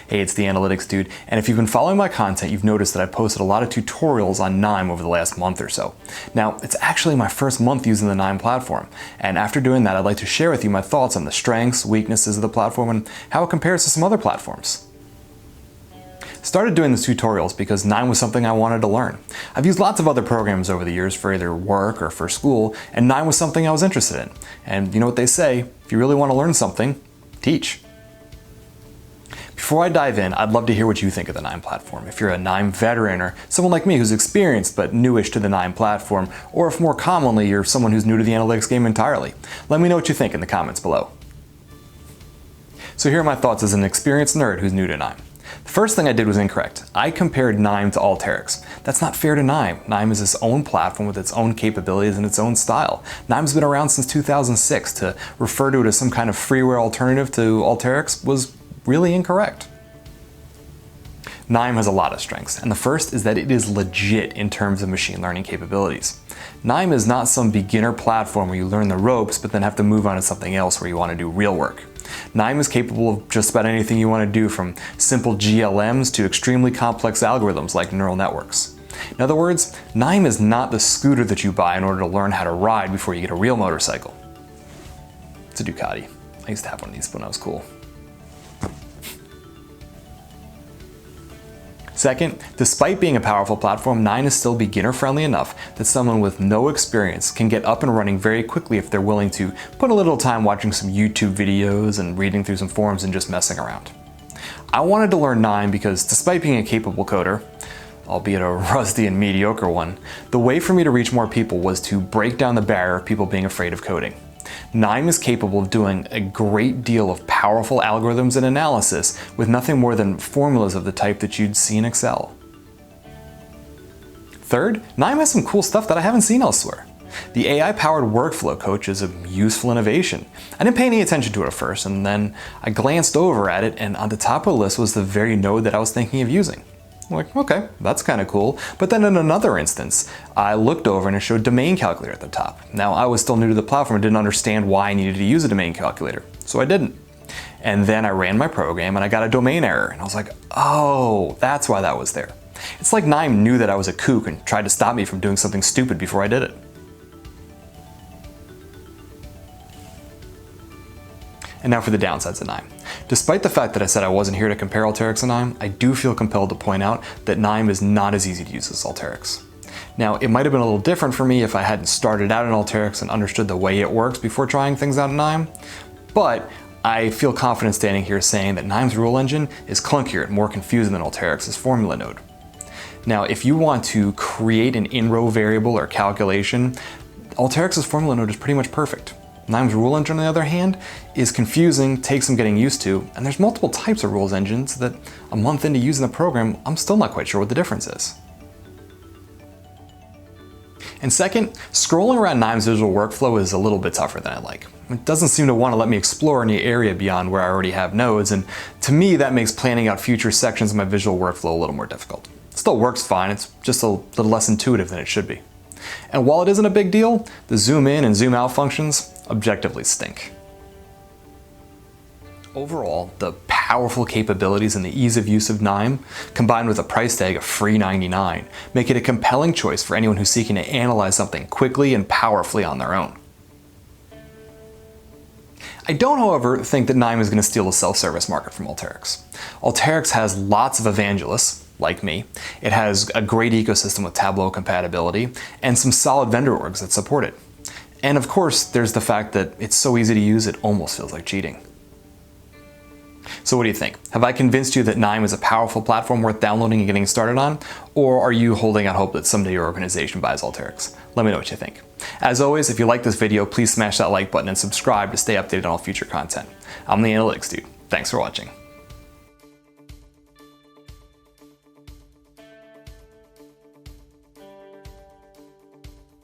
Hey, it's the Analytics Dude, and if you've been following my content, you've noticed that I've posted a lot of tutorials on KNIME over the last month or so. Now, it's actually my first month using the KNIME platform, and after doing that, I'd like to share with you my thoughts on the strengths, weaknesses of the platform, and how it compares to some other platforms. Started doing these tutorials because KNIME was something I wanted to learn. I've used lots of other programs over the years for either work or for school, and KNIME was something I was interested in. And you know what they say, if you really want to learn something, teach. Before I dive in, I'd love to hear what you think of the KNIME platform. If you're a KNIME veteran or someone like me who's experienced but newish to the KNIME platform, or if more commonly you're someone who's new to the analytics game entirely, let me know what you think in the comments below. So here are my thoughts as an experienced nerd who's new to KNIME. The first thing I did was incorrect. I compared KNIME to Alteryx. That's not fair to KNIME. KNIME is its own platform with its own capabilities and its own style. KNIME's been around since 2006. To refer to it as some kind of freeware alternative to Alteryx was really incorrect. KNIME has a lot of strengths, and the first is that it is legit in terms of machine learning capabilities. KNIME is not some beginner platform where you learn the ropes but then have to move on to something else where you want to do real work. KNIME is capable of just about anything you want to do, from simple GLMs to extremely complex algorithms like neural networks. In other words, KNIME is not the scooter that you buy in order to learn how to ride before you get a real motorcycle. It's a Ducati. I used to have one of these when I was cool. Second, despite being a powerful platform, KNIME is still beginner-friendly enough that someone with no experience can get up and running very quickly if they're willing to put a little time watching some YouTube videos and reading through some forums and just messing around. I wanted to learn KNIME because despite being a capable coder, albeit a rusty and mediocre one, the way for me to reach more people was to break down the barrier of people being afraid of coding. KNIME is capable of doing a great deal of powerful algorithms and analysis with nothing more than formulas of the type that you'd see in Excel. Third, KNIME has some cool stuff that I haven't seen elsewhere. The AI-powered workflow coach is a useful innovation. I didn't pay any attention to it at first, and then I glanced over at it, and on the top of the list was the very node that I was thinking of using. I'm like, okay, that's kind of cool. But then in another instance, I looked over and it showed domain calculator at the top. Now, I was still new to the platform and didn't understand why I needed to use a domain calculator, so I didn't. And then I ran my program and I got a domain error, and I was like, oh, that's why that was there. It's like KNIME knew that I was a kook and tried to stop me from doing something stupid before I did it. And now for the downsides of KNIME. Despite the fact that I said I wasn't here to compare Alteryx and KNIME, I do feel compelled to point out that KNIME is not as easy to use as Alteryx. Now, it might have been a little different for me if I hadn't started out in Alteryx and understood the way it works before trying things out in KNIME, but I feel confident standing here saying that KNIME's rule engine is clunkier and more confusing than Alteryx's formula node. Now, if you want to create an in-row variable or calculation, Alteryx's formula node is pretty much perfect. KNIME's rule engine, on the other hand, is confusing, takes some getting used to, and there's multiple types of rules engines that a month into using the program, I'm still not quite sure what the difference is. And second, scrolling around KNIME's visual workflow is a little bit tougher than I like. It doesn't seem to want to let me explore any area beyond where I already have nodes, and to me that makes planning out future sections of my visual workflow a little more difficult. It still works fine, it's just a little less intuitive than it should be. And while it isn't a big deal, the zoom in and zoom out functions objectively stink. Overall, the powerful capabilities and the ease of use of KNIME, combined with a price tag of free $99, make it a compelling choice for anyone who's seeking to analyze something quickly and powerfully on their own. I don't, however, think that KNIME is going to steal the self-service market from Alteryx. Alteryx has lots of evangelists, like me. It has a great ecosystem with Tableau compatibility, and some solid vendor orgs that support it. And of course, there's the fact that it's so easy to use it almost feels like cheating. So what do you think? Have I convinced you that KNIME is a powerful platform worth downloading and getting started on? Or are you holding out hope that someday your organization buys Alteryx? Let me know what you think. As always, if you like this video, please smash that like button and subscribe to stay updated on all future content. I'm the Analytics Dude. Thanks for watching.